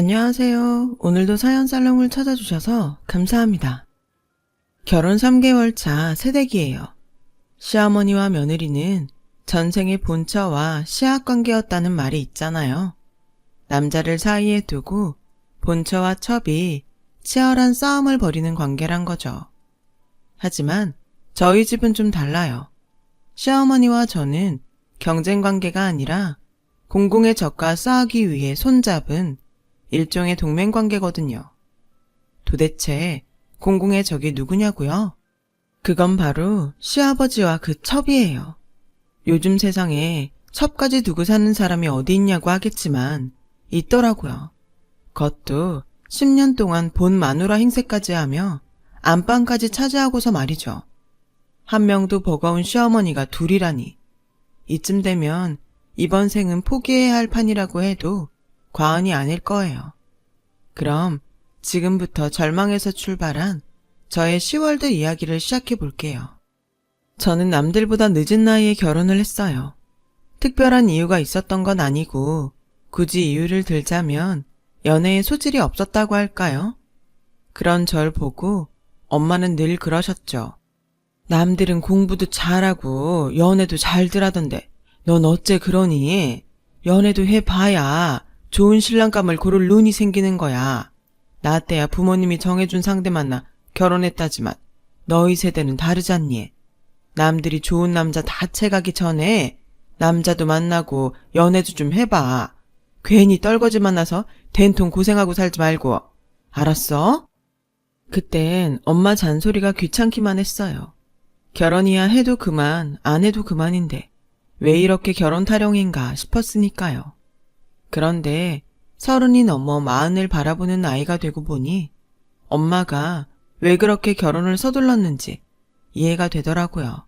안녕하세요. 오늘도 사연살롱을 찾아주셔서 감사합니다. 결혼 3개월 차 새댁이에요. 시어머니와 며느리는 전생의 본처와 시학관계였다는 말이 있잖아요. 남자를 사이에 두고 본처와 첩이 치열한 싸움을 벌이는 관계란 거죠. 하지만 저희 집은 좀 달라요. 시어머니와 저는 경쟁 관계가 아니라 공공의 적과 싸우기 위해 손잡은 일종의 동맹관계거든요. 도대체 공공의 적이 누구냐고요? 그건 바로 시아버지와 그 첩이에요. 요즘 세상에 첩까지 두고 사는 사람이 어디 있냐고 하겠지만 있더라고요. 그것도 10년 동안 본 마누라 행세까지 하며 안방까지 차지하고서 말이죠. 한 명도 버거운 시어머니가 둘이라니. 이쯤 되면 이번 생은 포기해야 할 판이라고 해도 과언이 아닐 거예요. 그럼 지금부터 절망에서 출발한 저의 시월드 이야기를 시작해 볼게요. 저는 남들보다 늦은 나이에 결혼을 했어요. 특별한 이유가 있었던 건 아니고 굳이 이유를 들자면 연애에 소질이 없었다고 할까요? 그런 절 보고 엄마는 늘 그러셨죠. 남들은 공부도 잘하고 연애도 잘들 하던데 넌 어째 그러니? 연애도 해봐야 좋은 신랑감을 고를 눈이 생기는 거야. 나 때야 부모님이 정해준 상대 만나 결혼했다지만 너희 세대는 다르잖니. 남들이 좋은 남자 다 채가기 전에 남자도 만나고 연애도 좀 해봐. 괜히 떨거지 만나서 된통 고생하고 살지 말고. 알았어? 그땐 엄마 잔소리가 귀찮기만 했어요. 결혼이야 해도 그만 안 해도 그만인데 왜 이렇게 결혼 타령인가 싶었으니까요. 그런데 30이 넘어 40을 바라보는 나이가 되고 보니 엄마가 왜 그렇게 결혼을 서둘렀는지 이해가 되더라고요.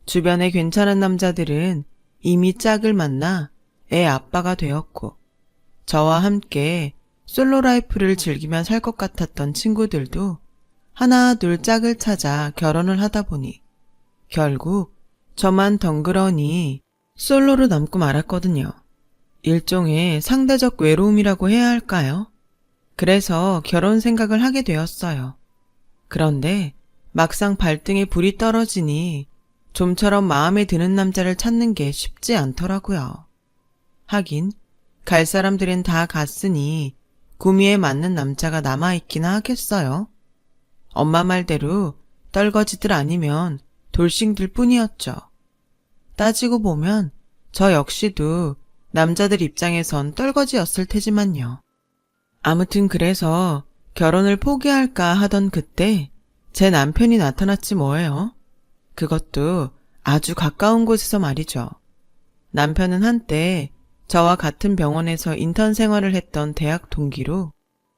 주변에 괜찮은 남자들은 이미 짝을 만나 애 아빠가 되었고 저와 함께 솔로 라이프를 즐기며 살 것 같았던 친구들도 하나 둘 짝을 찾아 결혼을 하다 보니 결국 저만 덩그러니 솔로로 남고 말았거든요. 일종의 상대적 외로움이라고 해야 할까요? 그래서 결혼 생각을 하게 되었어요. 그런데 막상 발등에 불이 떨어지니 좀처럼 마음에 드는 남자를 찾는 게 쉽지 않더라고요. 하긴 갈 사람들은 다 갔으니 구미에 맞는 남자가 남아있기나 하겠어요. 엄마 말대로 떨거지들 아니면 돌싱들 뿐이었죠. 따지고 보면 저 역시도 남자들 입장에선 떨거지였을 테지만요. 아무튼 그래서 결혼을 포기할까 하던 그때 제 남편이 나타났지 뭐예요. 그것도 아주 가까운 곳에서 말이죠. 남편은 한때 저와 같은 병원에서 인턴 생활을 했던 대학 동기로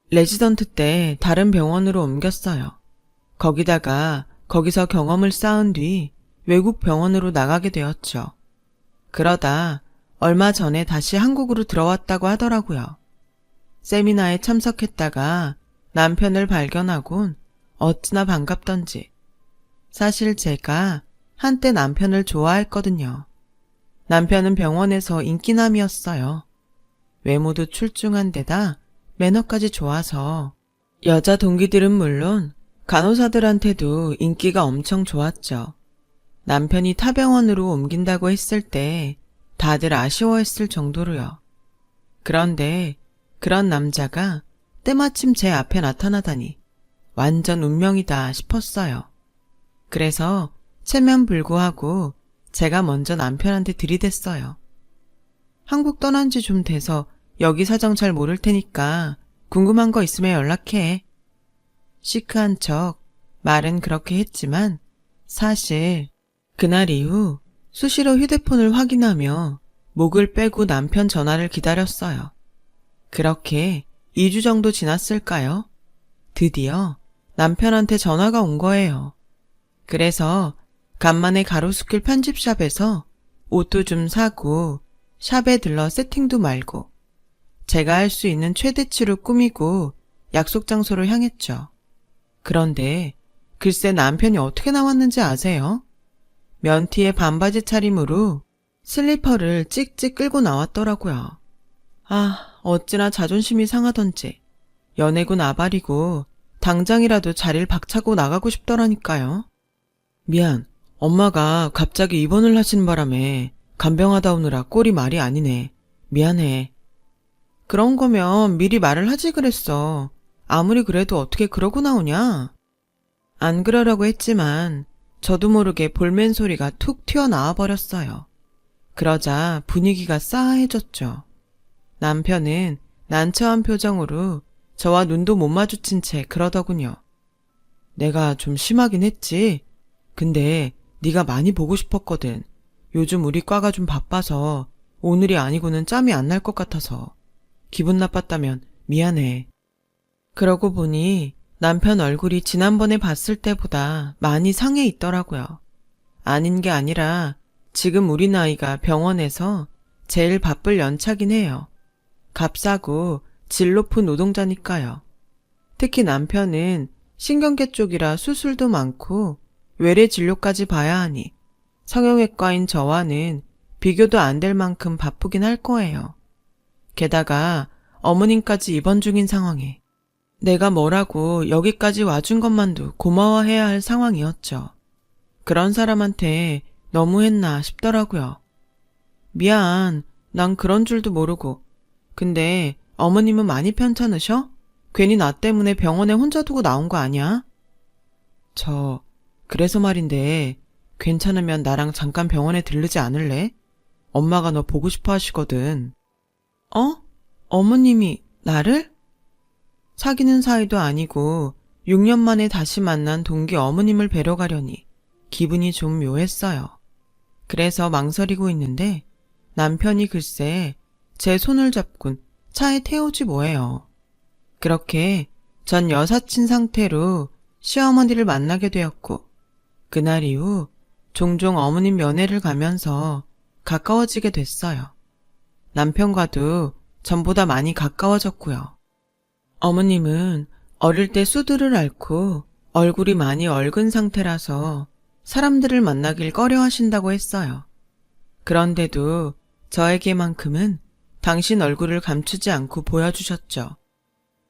레지던트 때 다른 병원으로 옮겼어요. 거기서 경험을 쌓은 뒤 외국 병원으로 나가게 되었죠. 그러다 얼마 전에 다시 한국으로 들어왔다고 하더라고요. 세미나에 참석했다가 남편을 발견하곤 어찌나 반갑던지. 사실 제가 한때 남편을 좋아했거든요. 남편은 병원에서 인기남이었어요. 외모도 출중한 데다 매너까지 좋아서 여자 동기들은 물론 간호사들한테도 인기가 엄청 좋았죠. 남편이 타 병원으로 옮긴다고 했을 때 다들 아쉬워했을 정도로요. 그런데 그런 남자가 때마침 제 앞에 나타나다니 완전 운명이다 싶었어요. 그래서 체면불구하고 제가 먼저 남편한테 들이댔어요. 한국 떠난 지 좀 돼서 여기 사정 잘 모를 테니까 궁금한 거 있으면 연락해. 시크한 척 말은 그렇게 했지만 사실 그날 이후 수시로 휴대폰을 확인하며 목을 빼고 남편 전화를 기다렸어요. 그렇게 2주 정도 지났을까요? 드디어 남편한테 전화가 온 거예요. 그래서 간만에 가로수길 편집샵에서 옷도 좀 사고 샵에 들러 세팅도 말고 제가 할 수 있는 최대치로 꾸미고 약속 장소로 향했죠. 그런데 글쎄 남편이 어떻게 나왔는지 아세요? 면티에 반바지 차림으로 슬리퍼를 찍찍 끌고 나왔더라고요. 어찌나 자존심이 상하던지 연애군 아발이고 당장이라도 자리를 박차고 나가고 싶더라니까요. 미안, 엄마가 갑자기 입원을 하신 바람에 간병하다 오느라 꼴이 말이 아니네. 미안해. 그런 거면 미리 말을 하지 그랬어. 아무리 그래도 어떻게 그러고 나오냐? 안 그러려고 했지만 저도 모르게 볼멘 소리가 툭 튀어나와 버렸어요. 그러자 분위기가 싸해졌죠. 남편은 난처한 표정으로 저와 눈도 못 마주친 채 그러더군요. 내가 좀 심하긴 했지. 근데 네가 많이 보고 싶었거든. 요즘 우리 과가 좀 바빠서 오늘이 아니고는 짬이 안 날 것 같아서. 기분 나빴다면 미안해. 그러고 보니 남편 얼굴이 지난번에 봤을 때보다 많이 상해 있더라고요. 아닌 게 아니라 지금 우리 나이가 병원에서 제일 바쁠 연차긴 해요. 값싸고 질 높은 노동자니까요. 특히 남편은 신경계 쪽이라 수술도 많고 외래 진료까지 봐야 하니 성형외과인 저와는 비교도 안 될 만큼 바쁘긴 할 거예요. 게다가 어머님까지 입원 중인 상황에 내가 뭐라고 여기까지 와준 것만도 고마워해야 할 상황이었죠. 그런 사람한테 너무했나 싶더라고요. 미안, 난 그런 줄도 모르고. 근데 어머님은 많이 편찮으셔? 괜히 나 때문에 병원에 혼자 두고 나온 거 아니야? 그래서 말인데 괜찮으면 나랑 잠깐 병원에 들르지 않을래? 엄마가 너 보고 싶어 하시거든. 어머님이 나를? 사귀는 사이도 아니고 6년 만에 다시 만난 동기 어머님을 뵈러 가려니 기분이 좀 묘했어요. 그래서 망설이고 있는데 남편이 글쎄 제 손을 잡곤 차에 태우지 뭐예요. 그렇게 전 여사친 상태로 시어머니를 만나게 되었고 그날 이후 종종 어머님 면회를 가면서 가까워지게 됐어요. 남편과도 전보다 많이 가까워졌고요. 어머님은 어릴 때 수두를 앓고 얼굴이 많이 얼근 상태라서 사람들을 만나길 꺼려 하신다고 했어요. 그런데도 저에게만큼은 당신 얼굴을 감추지 않고 보여주셨죠.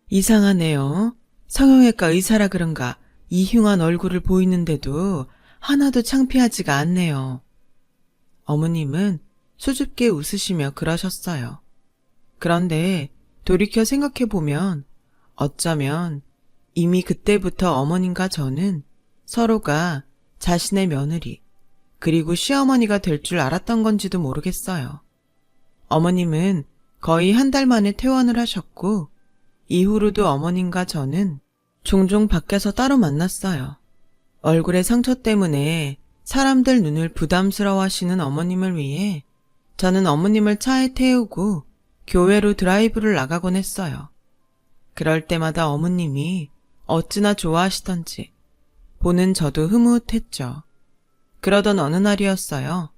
이상하네요. 성형외과 의사라 그런가 이 흉한 얼굴을 보이는데도 하나도 창피하지가 않네요. 어머님은 수줍게 웃으시며 그러셨어요. 그런데 돌이켜 생각해보면 어쩌면 이미 그때부터 어머님과 저는 서로가 자신의 며느리 그리고 시어머니가 될 줄 알았던 건지도 모르겠어요. 어머님은 거의 한 달 만에 퇴원을 하셨고 이후로도 어머님과 저는 종종 밖에서 따로 만났어요. 얼굴의 상처 때문에 사람들 눈을 부담스러워 하시는 어머님을 위해 저는 어머님을 차에 태우고 교회로 드라이브를 나가곤 했어요. 그럴 때마다 어머님이 어찌나 좋아하시던지 보는 저도 흐뭇했죠. 그러던 어느 날이었어요.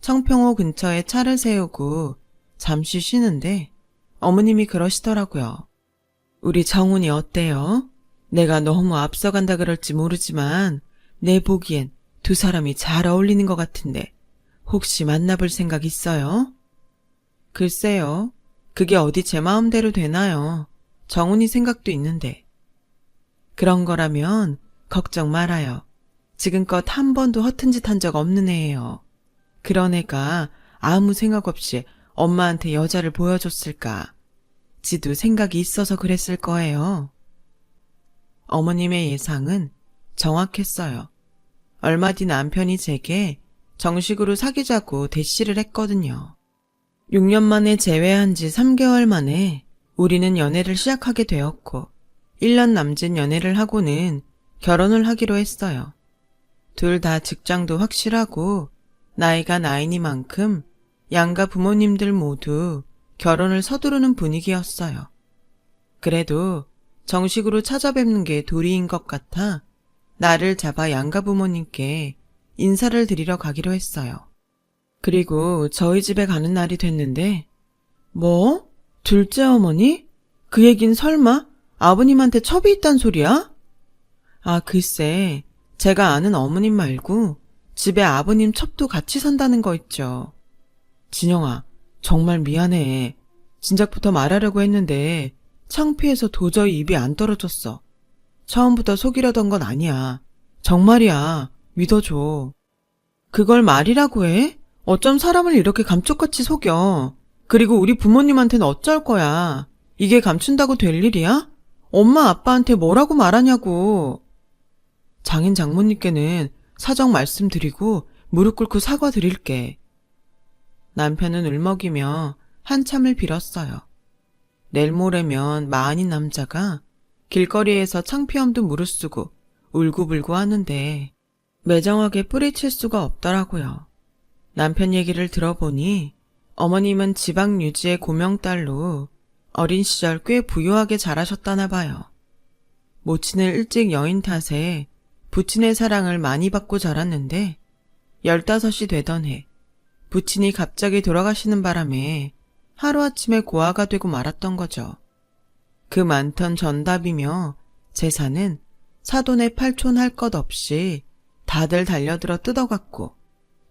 청평호 근처에 차를 세우고 잠시 쉬는데 어머님이 그러시더라고요. 우리 정훈이 어때요? 내가 너무 앞서간다 그럴지 모르지만 내 보기엔 두 사람이 잘 어울리는 것 같은데 혹시 만나볼 생각 있어요? 글쎄요. 그게 어디 제 마음대로 되나요? 정훈이 생각도 있는데. 그런 거라면 걱정 말아요. 지금껏 한 번도 허튼 짓 한 적 없는 애예요. 그런 애가 아무 생각 없이 엄마한테 여자를 보여줬을까? 지도 생각이 있어서 그랬을 거예요. 어머님의 예상은 정확했어요. 얼마 뒤 남편이 제게 정식으로 사귀자고 대시를 했거든요. 6년 만에 재회한 지 3개월 만에 우리는 연애를 시작하게 되었고 1년 남짓 연애를 하고는 결혼을 하기로 했어요. 둘 다 직장도 확실하고 나이가 나이니만큼 양가 부모님들 모두 결혼을 서두르는 분위기였어요. 그래도 정식으로 찾아뵙는 게 도리인 것 같아 나를 잡아 양가 부모님께 인사를 드리러 가기로 했어요. 그리고 저희 집에 가는 날이 됐는데 뭐? 둘째 어머니? 그 얘긴 설마 아버님한테 첩이 있단 소리야? 아, 글쎄 제가 아는 어머님 말고 집에 아버님 첩도 같이 산다는 거 있죠. 진영아, 정말 미안해. 진작부터 말하려고 했는데 창피해서 도저히 입이 안 떨어졌어. 처음부터 속이려던 건 아니야. 정말이야. 믿어줘. 그걸 말이라고 해? 어쩜 사람을 이렇게 감쪽같이 속여. 그리고 우리 부모님한테는 어쩔 거야. 이게 감춘다고 될 일이야? 엄마 아빠한테 뭐라고 말하냐고. 장인 장모님께는 사정 말씀드리고 무릎 꿇고 사과드릴게. 남편은 울먹이며 한참을 빌었어요. 내일 모레면 마흔인 남자가 길거리에서 창피함도 무릅쓰고 울고불고 하는데 매정하게 뿌리칠 수가 없더라고요. 남편 얘기를 들어보니 어머님은 지방 유지의 고명딸로 어린 시절 꽤 부유하게 자라셨다나 봐요. 모친을 일찍 여인 탓에 부친의 사랑을 많이 받고 자랐는데 15이 되던 해 부친이 갑자기 돌아가시는 바람에 하루아침에 고아가 되고 말았던 거죠. 그 많던 전답이며 재산은 사돈의 팔촌할 것 없이 다들 달려들어 뜯어갔고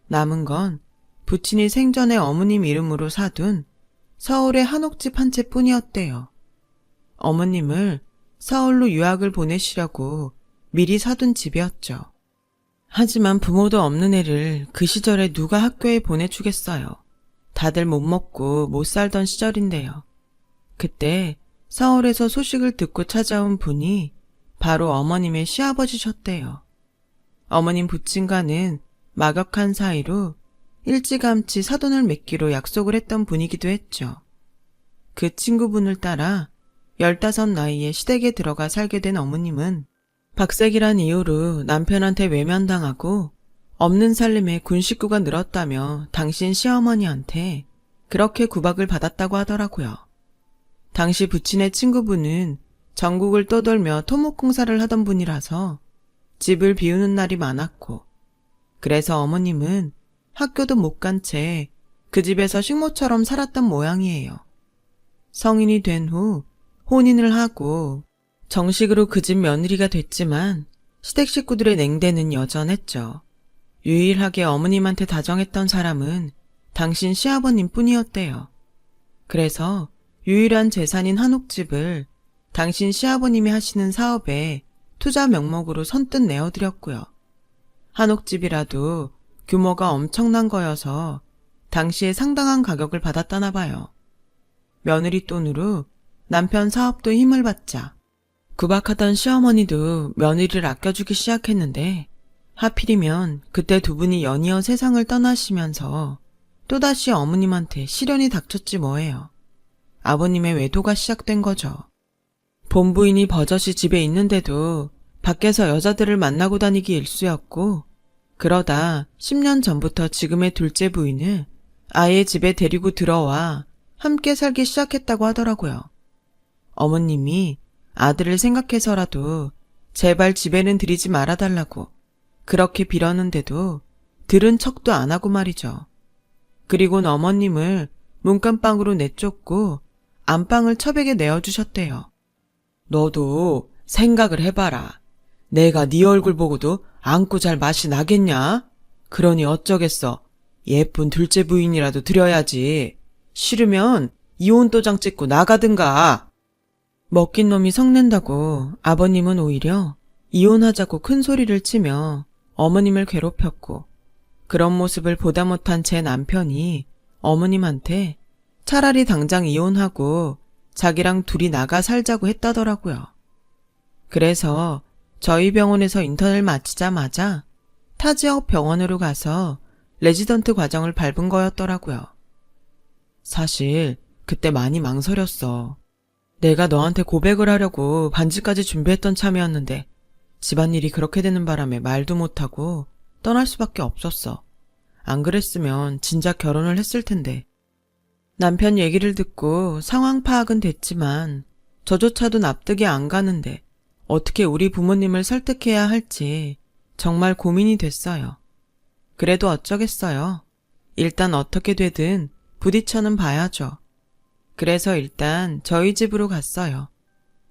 남은 건 부친이 생전에 어머님 이름으로 사둔 서울의 한옥집 한 채뿐이었대요. 어머님을 서울로 유학을 보내시려고 미리 사둔 집이었죠. 하지만 부모도 없는 애를 그 시절에 누가 학교에 보내주겠어요. 다들 못 먹고 못 살던 시절인데요. 그때 서울에서 소식을 듣고 찾아온 분이 바로 어머님의 시아버지셨대요. 어머님 부친과는 막역한 사이로 일찌감치 사돈을 맺기로 약속을 했던 분이기도 했죠. 그 친구분을 따라 15 나이에 시댁에 들어가 살게 된 어머님은 박색이란 이유로 남편한테 외면당하고 없는 살림에 군 식구가 늘었다며 당신 시어머니한테 그렇게 구박을 받았다고 하더라고요. 당시 부친의 친구분은 전국을 떠돌며 토목공사를 하던 분이라서 집을 비우는 날이 많았고 그래서 어머님은 학교도 못 간 채 그 집에서 식모처럼 살았던 모양이에요. 성인이 된 후 혼인을 하고 정식으로 그 집 며느리가 됐지만 시댁 식구들의 냉대는 여전했죠. 유일하게 어머님한테 다정했던 사람은 당신 시아버님 뿐이었대요. 그래서 유일한 재산인 한옥집을 당신 시아버님이 하시는 사업에 투자 명목으로 선뜻 내어드렸고요. 한옥집이라도 규모가 엄청난 거여서 당시에 상당한 가격을 받았다나 봐요. 며느리 돈으로 남편 사업도 힘을 받자 구박하던 시어머니도 며느리를 아껴주기 시작했는데 하필이면 그때 두 분이 연이어 세상을 떠나시면서 또다시 어머님한테 시련이 닥쳤지 뭐예요. 아버님의 외도가 시작된 거죠. 본부인이 버젓이 집에 있는데도 밖에서 여자들을 만나고 다니기 일쑤였고 그러다 10년 전부터 지금의 둘째 부인을 아예 집에 데리고 들어와 함께 살기 시작했다고 하더라고요. 어머님이 아들을 생각해서라도 제발 집에는 들이지 말아달라고 그렇게 빌었는데도 들은 척도 안 하고 말이죠. 그리곤 어머님을 문간방으로 내쫓고 안방을 처백에 내어주셨대요. 너도 생각을 해봐라. 내가 네 얼굴 보고도 안고 잘 맛이 나겠냐? 그러니 어쩌겠어. 예쁜 둘째 부인이라도 드려야지. 싫으면 이혼 도장 찍고 나가든가. 먹긴 놈이 성낸다고 아버님은 오히려 이혼하자고 큰 소리를 치며 어머님을 괴롭혔고 그런 모습을 보다 못한 제 남편이 어머님한테 차라리 당장 이혼하고 자기랑 둘이 나가 살자고 했다더라고요. 그래서 저희 병원에서 인턴을 마치자마자 타 지역 병원으로 가서 레지던트 과정을 밟은 거였더라고요. 사실 그때 많이 망설였어. 내가 너한테 고백을 하려고 반지까지 준비했던 참이었는데 집안일이 그렇게 되는 바람에 말도 못하고 떠날 수밖에 없었어. 안 그랬으면 진작 결혼을 했을 텐데. 남편 얘기를 듣고 상황 파악은 됐지만 저조차도 납득이 안 가는데 어떻게 우리 부모님을 설득해야 할지 정말 고민이 됐어요. 그래도 어쩌겠어요. 일단 어떻게 되든 부딪혀는 봐야죠. 그래서 일단 저희 집으로 갔어요.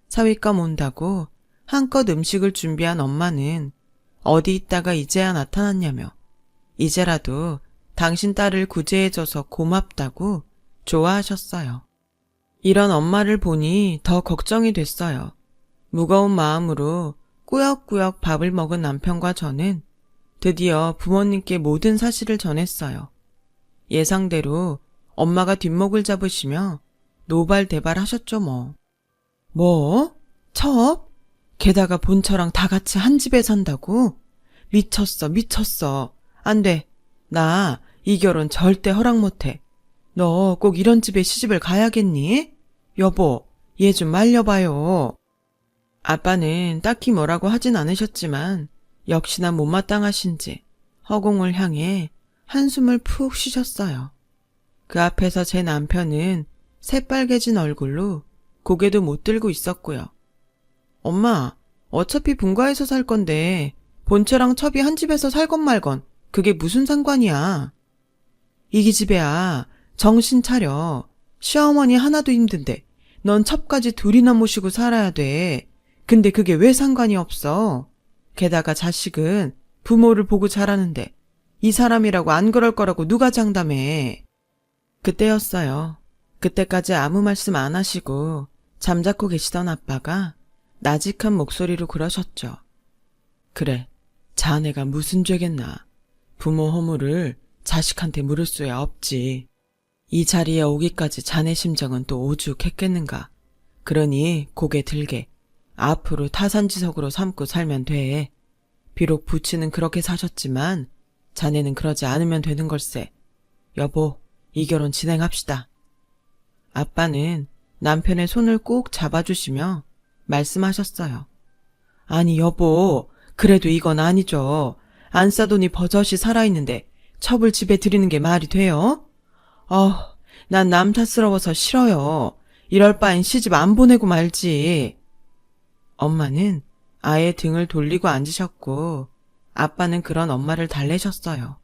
사위감 온다고 한껏 음식을 준비한 엄마는 어디 있다가 이제야 나타났냐며 이제라도 당신 딸을 구제해줘서 고맙다고 좋아하셨어요. 이런 엄마를 보니 더 걱정이 됐어요. 무거운 마음으로 꾸역꾸역 밥을 먹은 남편과 저는 드디어 부모님께 모든 사실을 전했어요. 예상대로 엄마가 뒷목을 잡으시며 노발대발하셨죠 뭐. 뭐? 첩? 게다가 본처랑 다 같이 한 집에 산다고? 미쳤어, 미쳤어. 안 돼. 나 이 결혼 절대 허락 못해. 너 꼭 이런 집에 시집을 가야겠니? 여보, 얘 좀 말려봐요. 아빠는 딱히 뭐라고 하진 않으셨지만 역시나 못마땅하신지 허공을 향해 한숨을 푹 쉬셨어요. 그 앞에서 제 남편은 새빨개진 얼굴로 고개도 못 들고 있었고요. 엄마, 어차피 분가해서 살 건데 본처랑 첩이 한 집에서 살건 말건 그게 무슨 상관이야. 이 기집애야, 정신 차려. 시어머니 하나도 힘든데 넌 첩까지 둘이나 모시고 살아야 돼. 근데 그게 왜 상관이 없어? 게다가 자식은 부모를 보고 자라는데 이 사람이라고 안 그럴 거라고 누가 장담해. 그때였어요. 그때까지 아무 말씀 안 하시고 잠자코 계시던 아빠가 나직한 목소리로 그러셨죠. 그래, 자네가 무슨 죄겠나. 부모 허물을 자식한테 물을 수야 없지. 이 자리에 오기까지 자네 심정은 또 오죽했겠는가. 그러니 고개 들게 앞으로 타산지석으로 삼고 살면 돼. 비록 부치는 그렇게 사셨지만 자네는 그러지 않으면 되는 걸세. 여보, 이 결혼 진행합시다. 아빠는 남편의 손을 꼭 잡아주시며 말씀하셨어요. 아니 여보, 그래도 이건 아니죠. 안 싸더니 버젓이 살아있는데 첩을 집에 들이는 게 말이 돼요? 난 남 탓스러워서 싫어요. 이럴 바엔 시집 안 보내고 말지. 엄마는 아예 등을 돌리고 앉으셨고 아빠는 그런 엄마를 달래셨어요.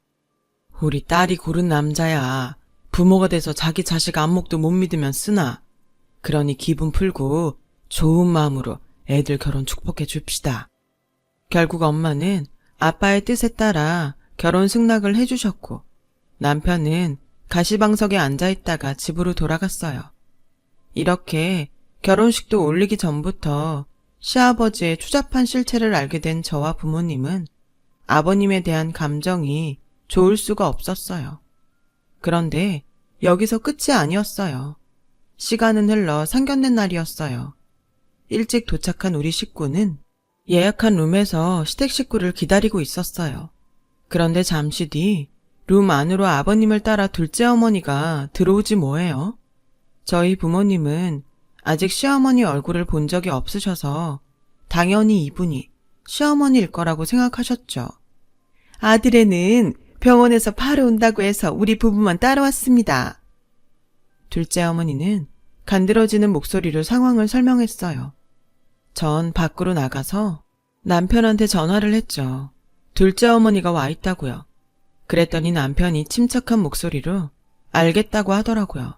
우리 딸이 고른 남자야. 부모가 돼서 자기 자식 안목도 못 믿으면 쓰나. 그러니 기분 풀고 좋은 마음으로 애들 결혼 축복해 줍시다. 결국 엄마는 아빠의 뜻에 따라 결혼 승낙을 해주셨고 남편은 가시방석에 앉아있다가 집으로 돌아갔어요. 이렇게 결혼식도 올리기 전부터 시아버지의 추잡한 실체를 알게 된 저와 부모님은 아버님에 대한 감정이 좋을 수가 없었어요. 그런데 여기서 끝이 아니었어요. 시간은 흘러 상견례 날이었어요. 일찍 도착한 우리 식구는 예약한 룸에서 시댁 식구를 기다리고 있었어요. 그런데 잠시 뒤 룸 안으로 아버님을 따라 둘째 어머니가 들어오지 뭐예요. 저희 부모님은 아직 시어머니 얼굴을 본 적이 없으셔서 당연히 이분이 시어머니일 거라고 생각하셨죠. 아들애는 병원에서 바로 온다고 해서 우리 부부만 따라왔습니다. 둘째 어머니는 간드러지는 목소리로 상황을 설명했어요. 전 밖으로 나가서 남편한테 전화를 했죠. 둘째 어머니가 와 있다고요. 그랬더니 남편이 침착한 목소리로 알겠다고 하더라고요.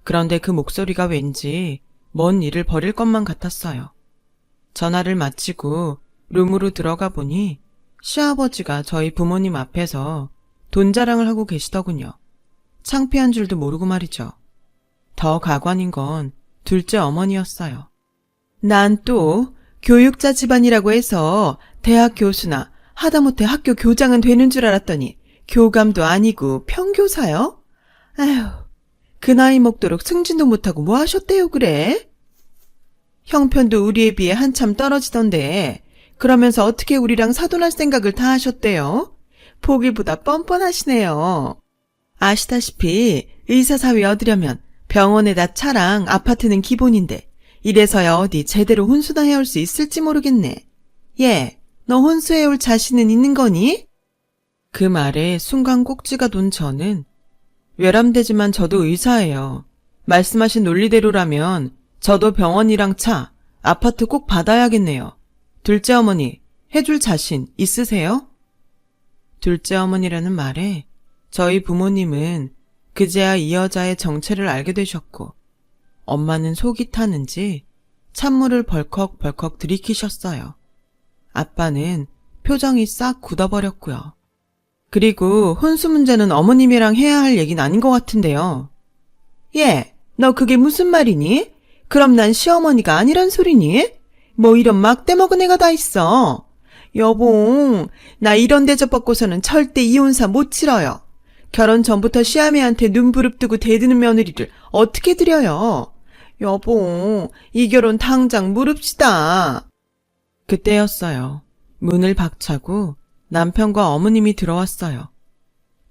그런데 그 목소리가 왠지 먼 일을 벌일 것만 같았어요. 전화를 마치고 룸으로 들어가 보니 시아버지가 저희 부모님 앞에서 돈 자랑을 하고 계시더군요. 창피한 줄도 모르고 말이죠. 더 가관인 건 둘째 어머니였어요. 난 또 교육자 집안이라고 해서 대학 교수나 하다못해 학교 교장은 되는 줄 알았더니 교감도 아니고 평교사요? 아휴, 그 나이 먹도록 승진도 못하고 뭐 하셨대요 그래? 형편도 우리에 비해 한참 떨어지던데 그러면서 어떻게 우리랑 사돈할 생각을 다 하셨대요? 보기보다 뻔뻔하시네요. 아시다시피 의사사위 얻으려면 병원에다 차랑 아파트는 기본인데 이래서야 어디 제대로 혼수나 해올 수 있을지 모르겠네. 얘, 너 혼수해올 자신은 있는 거니? 그 말에 순간 꼭지가 돈 저는 외람되지만 저도 의사예요. 말씀하신 논리대로라면 저도 병원이랑 차, 아파트 꼭 받아야겠네요. 둘째 어머니, 해줄 자신 있으세요? 둘째 어머니라는 말에 저희 부모님은 그제야 이 여자의 정체를 알게 되셨고 엄마는 속이 타는지 찬물을 벌컥벌컥 들이키셨어요. 아빠는 표정이 싹 굳어버렸고요. 그리고 혼수 문제는 어머님이랑 해야 할 얘기는 아닌 것 같은데요. 예, 너 그게 무슨 말이니? 그럼 난 시어머니가 아니란 소리니? 뭐 이런 막대 먹은 애가 다 있어. 여보, 나 이런 대접 받고서는 절대 이혼사 못 치러요. 결혼 전부터 시아미한테 눈부릅 뜨고 대드는 며느리를 어떻게 드려요? 여보, 이 결혼 당장 무릅시다. 그때였어요. 문을 박차고 남편과 어머님이 들어왔어요.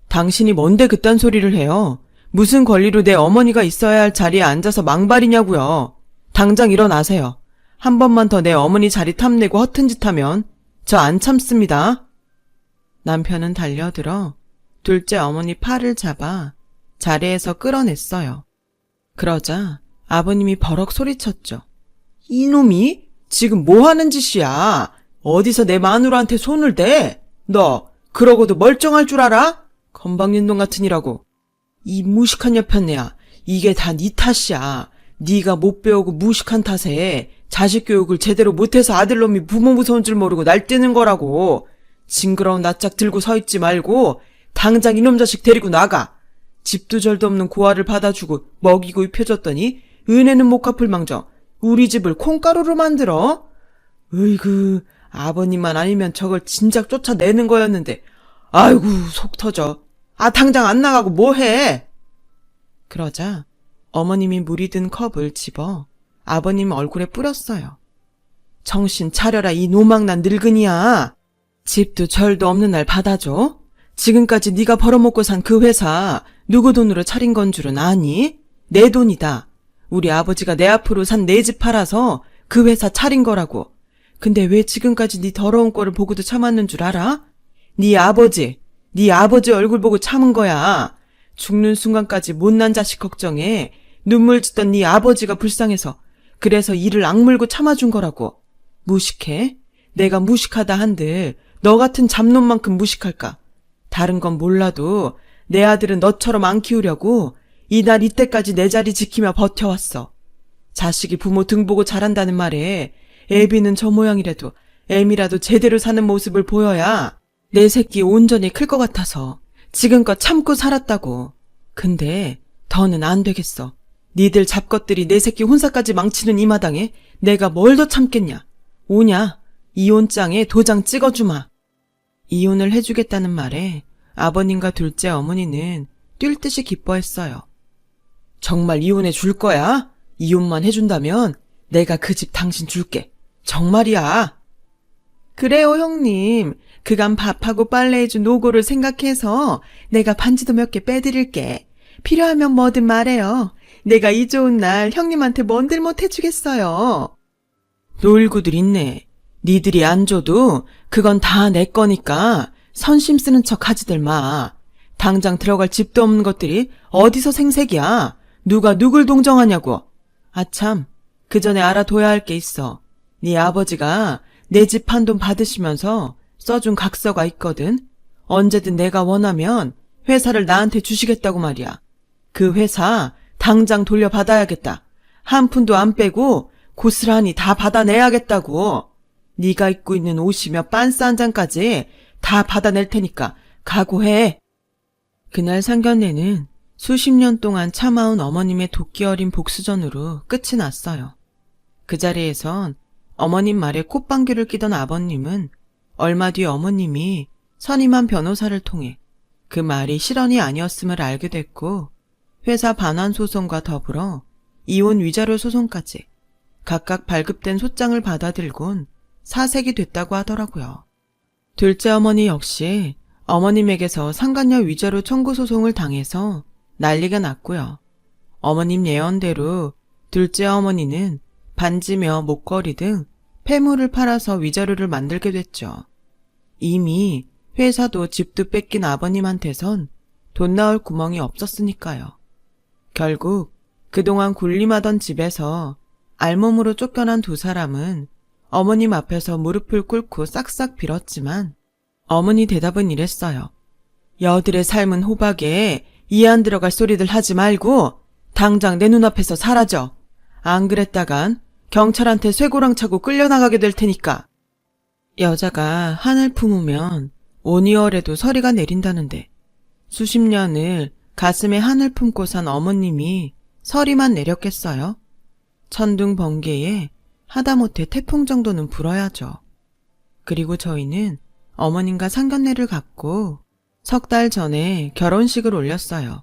당신이 뭔데 그딴 소리를 해요? 무슨 권리로 내 어머니가 있어야 할 자리에 앉아서 망발이냐고요. 당장 일어나세요. 한 번만 더 내 어머니 자리 탐내고 허튼 짓 하면 저 안 참습니다. 남편은 달려들어 둘째 어머니 팔을 잡아 자리에서 끌어냈어요. 그러자 아버님이 버럭 소리쳤죠. 이놈이 지금 뭐 하는 짓이야? 어디서 내 마누라한테 손을 대? 너 그러고도 멀쩡할 줄 알아? 건방진놈 같으니라고. 이 무식한 여편네야. 이게 다 네 탓이야. 네가 못 배우고 무식한 탓에 자식 교육을 제대로 못해서 아들놈이 부모 무서운 줄 모르고 날뛰는 거라고. 징그러운 낯짝 들고 서 있지 말고 당장 이놈 자식 데리고 나가. 집도 절도 없는 고아를 받아주고 먹이고 입혀줬더니 은혜는 못 갚을 망정 우리 집을 콩가루로 만들어? 으이구, 아버님만 아니면 저걸 진작 쫓아내는 거였는데. 아이고, 속 터져. 아, 당장 안 나가고 뭐 해? 그러자 어머님이 물이 든 컵을 집어 아버님 얼굴에 뿌렸어요. 정신 차려라, 이 노망난 늙은이야. 집도 절도 없는 날 받아줘? 지금까지 네가 벌어먹고 산 그 회사 누구 돈으로 차린 건 줄은 아니? 내 돈이다. 우리 아버지가 내 앞으로 산 내 집 팔아서 그 회사 차린 거라고. 근데 왜 지금까지 네 더러운 꼴을 보고도 참았는 줄 알아? 네 아버지 얼굴 보고 참은 거야. 죽는 순간까지 못난 자식 걱정에 눈물 짓던 네 아버지가 불쌍해서 그래서 이를 악물고 참아준 거라고. 무식해? 내가 무식하다 한들 너 같은 잡놈만큼 무식할까? 다른 건 몰라도 내 아들은 너처럼 안 키우려고 이날 이때까지 내 자리 지키며 버텨왔어. 자식이 부모 등 보고 자란다는 말에 애비는 저 모양이라도 애미라도 제대로 사는 모습을 보여야 내 새끼 온전히 클 것 같아서 지금껏 참고 살았다고. 근데 더는 안 되겠어. 니들 잡것들이 내 새끼 혼사까지 망치는 이 마당에 내가 뭘 더 참겠냐. 오냐, 이혼장에 도장 찍어주마. 이혼을 해주겠다는 말에 아버님과 둘째 어머니는 뛸 듯이 기뻐했어요. 정말 이혼해 줄 거야? 이혼만 해준다면 내가 그 집 당신 줄게. 정말이야. 그래요, 형님. 그간 밥하고 빨래해준 노고를 생각해서 내가 반지도 몇 개 빼드릴게. 필요하면 뭐든 말해요. 내가 이 좋은 날 형님한테 뭔들 못 해주겠어요. 놀구들 있네. 니들이 안 줘도 그건 다 내 거니까 선심 쓰는 척 하지들 마. 당장 들어갈 집도 없는 것들이 어디서 생색이야. 누가 누굴 동정하냐고. 아참, 그 전에 알아둬야 할 게 있어. 네 아버지가 내 집 판돈 받으시면서 써준 각서가 있거든. 언제든 내가 원하면 회사를 나한테 주시겠다고 말이야. 그 회사 당장 돌려받아야겠다. 한 푼도 안 빼고 고스란히 다 받아내야겠다고. 네가 입고 있는 옷이며 빤스 한 장까지 다 받아낼 테니까 각오해. 그날 상견례는 수십 년 동안 참아온 어머님의 도끼 어린 복수전으로 끝이 났어요. 그 자리에선 어머님 말에 콧방귀를 뀌던 아버님은 얼마 뒤 어머님이 선임한 변호사를 통해 그 말이 실언이 아니었음을 알게 됐고 회사 반환 소송과 더불어 이혼 위자료 소송까지 각각 발급된 소장을 받아들곤 사색이 됐다고 하더라고요. 둘째 어머니 역시 어머님에게서 상간녀 위자료 청구 소송을 당해서 난리가 났고요. 어머님 예언대로 둘째 어머니는 반지며 목걸이 등 폐물을 팔아서 위자료를 만들게 됐죠. 이미 회사도 집도 뺏긴 아버님한테선 돈 나올 구멍이 없었으니까요. 결국 그동안 군림하던 집에서 알몸으로 쫓겨난 두 사람은 어머님 앞에서 무릎을 꿇고 싹싹 빌었지만 어머니 대답은 이랬어요. 여들의 삶은 호박에 이해 안 들어갈 소리들 하지 말고 당장 내 눈앞에서 사라져. 안 그랬다간 경찰한테 쇠고랑 차고 끌려나가게 될 테니까. 여자가 한을 품으면 5개월에도 서리가 내린다는데 수십 년을 가슴에 한을 품고 산 어머님이 서리만 내렸겠어요? 천둥 번개에 하다못해 태풍 정도는 불어야죠. 그리고 저희는 어머님과 상견례를 갖고 석 달 전에 결혼식을 올렸어요.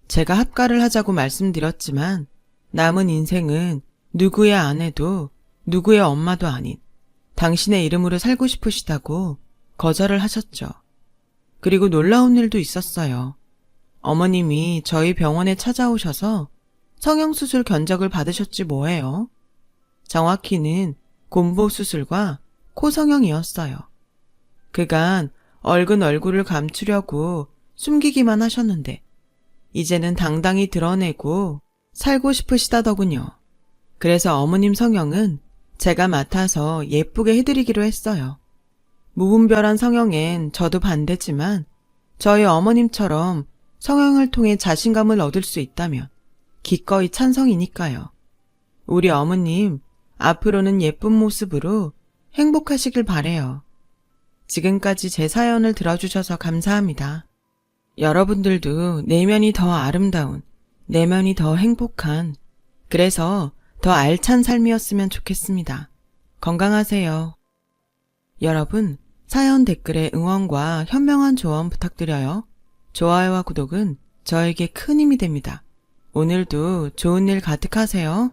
제가 합가를 하자고 말씀드렸지만 남은 인생은 누구의 아내도 누구의 엄마도 아닌 당신의 이름으로 살고 싶으시다고 거절을 하셨죠. 그리고 놀라운 일도 있었어요. 어머님이 저희 병원에 찾아오셔서 성형수술 견적을 받으셨지 뭐예요. 정확히는 곰보수술과 코성형이었어요. 그간 얼근 얼굴을 감추려고 숨기기만 하셨는데 이제는 당당히 드러내고 살고 싶으시다더군요. 그래서 어머님 성형은 제가 맡아서 예쁘게 해드리기로 했어요. 무분별한 성형엔 저도 반대지만 저희 어머님처럼 성형을 통해 자신감을 얻을 수 있다면 기꺼이 찬성이니까요. 우리 어머님 앞으로는 예쁜 모습으로 행복하시길 바래요. 지금까지 제 사연을 들어주셔서 감사합니다. 여러분들도 내면이 더 아름다운, 내면이 더 행복한, 그래서 더 알찬 삶이었으면 좋겠습니다. 건강하세요. 여러분, 사연 댓글에 응원과 현명한 조언 부탁드려요. 좋아요와 구독은 저에게 큰 힘이 됩니다. 오늘도 좋은 일 가득하세요.